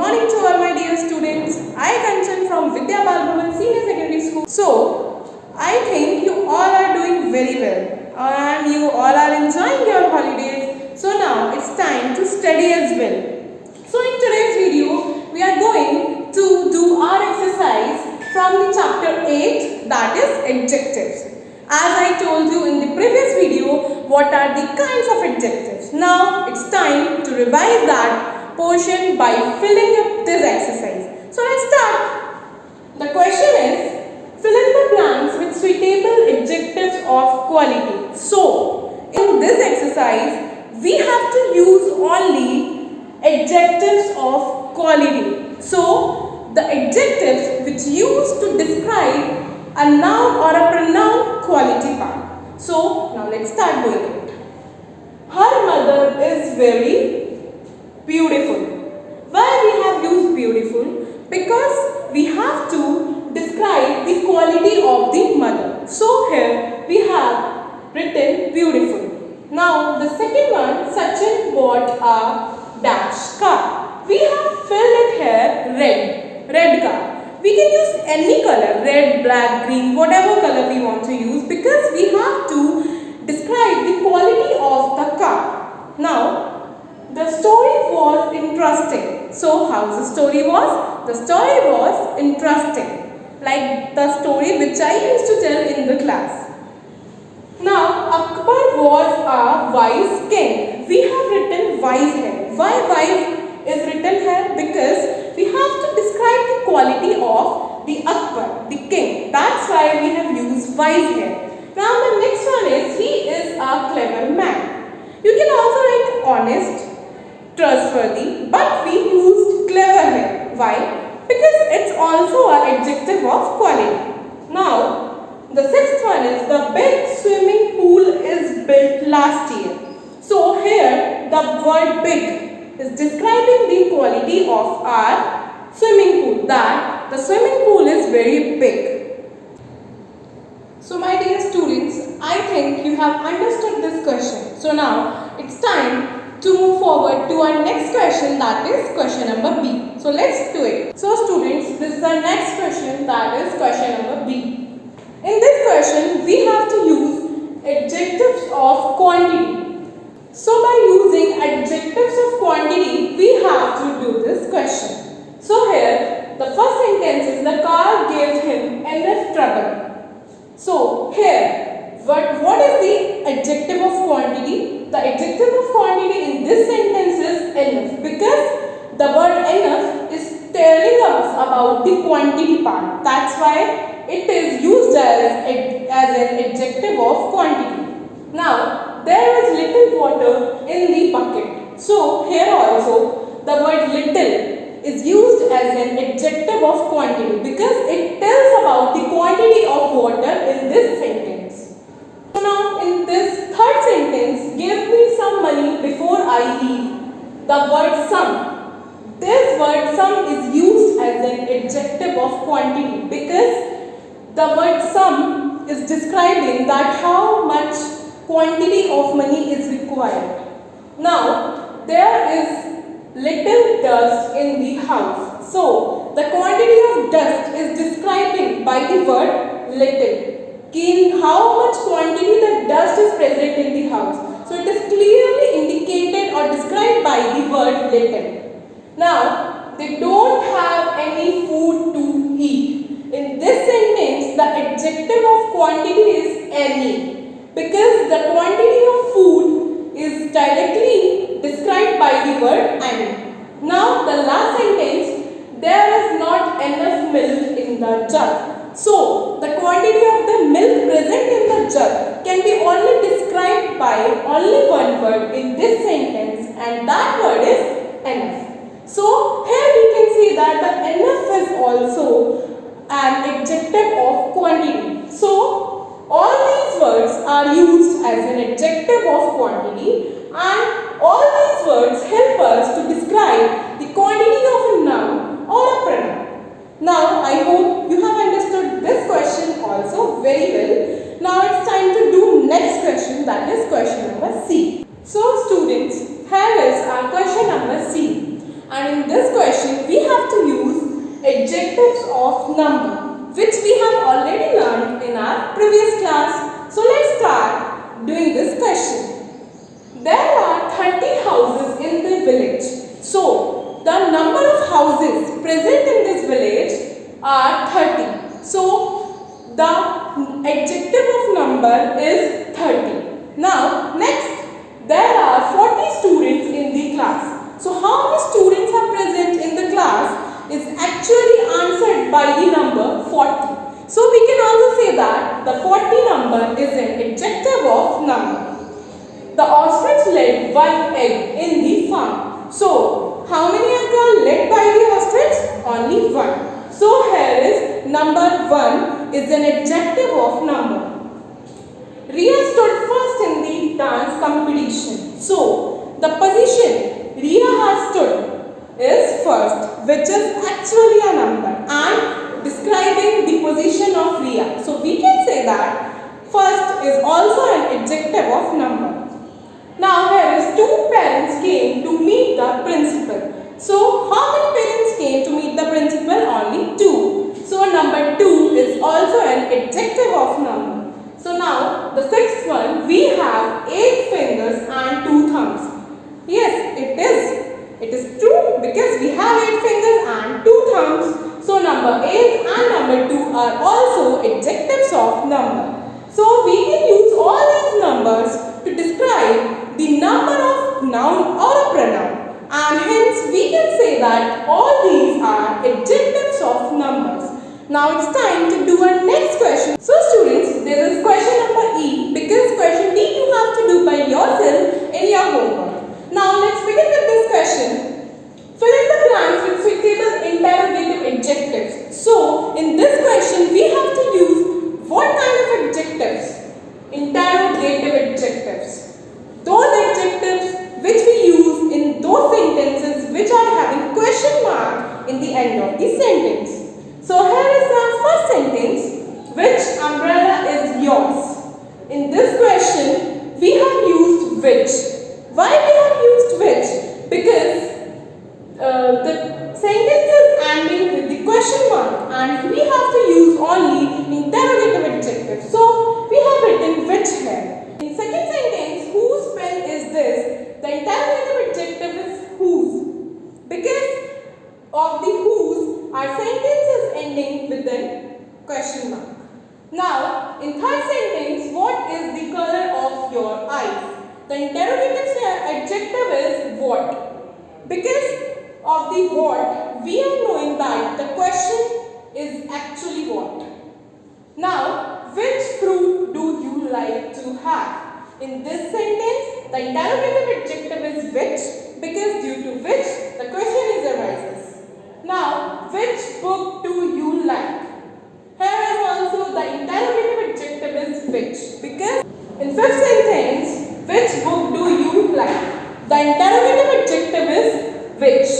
morning to all my dear students. I Kanchan from Vidya Bal Bhavan Senior Secondary School. So, I think you all are doing very well and you all are enjoying your holidays. So now it's time to study as well. So in today's video, we are going to do our exercise from the chapter 8, that is adjectives. As I told you in the previous video, what are the kinds of adjectives. Now it's time to revise that portion by filling up this exercise. So let's start. The question is, fill in the blanks with suitable adjectives of quality. So in this exercise, we have to use only adjectives of quality. So the adjectives which used to describe a noun or a pronoun quality part. So now let's start doing it. Her mother is very beautiful. Why we have used beautiful? Because we have to describe the quality of the mother. So here we have written beautiful. Now the second one, Sachin bought a dash car. We have filled it here red car. We can use any color, red, black, green, whatever color we want to use, because we have to describe the quality of the car. Now, the story was interesting. So, how the story was? The story was interesting, like the story which I used to tell in the class. Now, Akbar was a wise king. We have written wise here. Why wise is written here? Because we have to describe the quality of the Akbar, the king. That's why we have used wise here. Now the next one is, he is a clever man. You can also write honest, trustworthy, but we used clever here. Why? Because it's also an adjective of quality. Now the sixth one is, the big swimming pool is built last year. So here the word big is describing the quality of our swimming pool, that the swimming pool is very big. So my dear students, I think you have understood this question. So now it's time to move forward to our next question, that is question number B. So let's do it. So students, this is our next question, that is question number B. In this question, we have to use adjectives of quantity. So by using adjectives of quantity, we have to do this question. So here, the first sentence is, the car gave him enough trouble. So here, what is the adjective of quantity? The adjective of quantity in this sentence is enough, because the word enough is telling us about the quantity part. That's why it is used as an adjective of quantity. Now, there is little water in the bucket. So here also the word little is used as an adjective of quantity, because it tells about the quantity of water in this sentence. So now in this third sentence, give me some money before I leave. The word some. This word some is used as an adjective of quantity, because the word some is describing that how much quantity of money is required. Now, there is little dust in the house. So, the quantity of dust is describing by the word little. In how much quantity the dust is present in the house. So, it is clearly indicated or described by the word little. Now, they don't have any food to eat. In this sentence, the adjective of quantity is any, because the quantity of food is directly described by the word any. Now the last sentence, there is not enough milk in the jug. So the quantity of the milk present in the jug can be only described by only one word in this sentence, and that word is enough. So here we can see that the enough is also an adjective of quantity. So all these words are used as an adjective of quantity, and all these words help us to describe the quantity of a noun or a pronoun. Now I hope you have understood this question also very well. Now it's time to do next question, that is question number C. So students, here is our question number C. And in this question, we have to use adjectives of number, which we have already learned in our previous class. So let's start doing this question. There are 30 houses in the village. So the number of houses present in this village are 30. So the adjective of number is 30. Now next, there are 40 students in the class. So how many students are present in the class is actually answered by the number 40. So we can also say that the 40 number is an adjective of number. The ostrich laid one egg in the farm. So how many eggs are laid by the ostrich? Only one. So here is number 1 is an adjective of number. Ria stood first in the dance competition. So the position Ria has stood is first, which is actually a number and describing the position of Ria. So we can say that first is also an adjective of number. Now here is two parents came to meet the principal. So how many parents came to meet the principal? Only 2. So number 2 is also an adjective of number. So now the sixth one, we have 8 fingers and 2 thumbs. Yes, it is. It is true because we have 8 fingers and 2 thumbs. So number 8 and number 2 are also adjectives of number. So we can use all these numbers to describe the number of noun or a pronoun, and hence we can say that all these are adjectives of numbers. Now it's time to do our next question. So students, this is question number E, because question D you have to do by yourself in your homework. Now let's begin with this question. Fill in the blanks with suitable interrogative adjectives. So in this question we have to use what kind of adjectives? Interrogative adjectives. Those adjectives which we use in those sentences which are having question mark in the end of the sentence. So here is our first sentence. Which umbrella is yours? In this question we have used which. Why we have used which? Because the sentence is ending with the question mark and we have to use only interrogative adjectives. So we have written which here. In second sentence, whose pen is this? The interrogative adjective is whose. Because of the whose, our sentence is ending with the question mark. Now, in third sentence, what is the color of your eyes? The interrogative adjective is what. Because of the what, we are knowing that the question is actually what. Now, which fruit do you like to have? In this sentence, the interrogative adjective is which, because due to which the question is arises. Now, which book do you like? Here is also the interrogative adjective is which, because in fifth sentence, which book do you like? The interrogative adjective is which.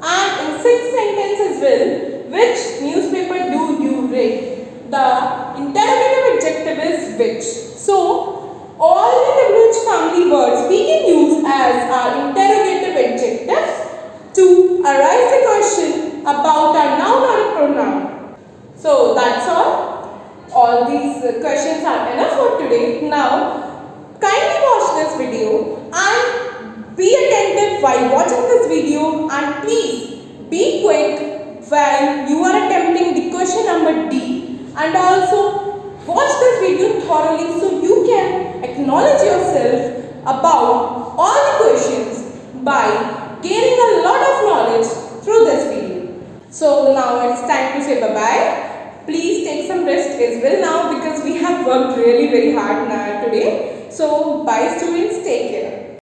And in sixth sentence as well, which newspaper do you read? The interrogative adjective is which. So, all the WH family words we can use as our interrogative adjectives to arise the question about a noun or a pronoun. So, that's all. All these questions are enough for today. Now, kindly watch this video and be attentive while watching this video, and please be quick while you are attempting the question number D. And also watch this video thoroughly so you can acknowledge yourself about all the questions by gaining a lot of knowledge through this video. So now it's time to say bye-bye. Please take some rest as well now because we have worked really very hard now today. So bye students, take care.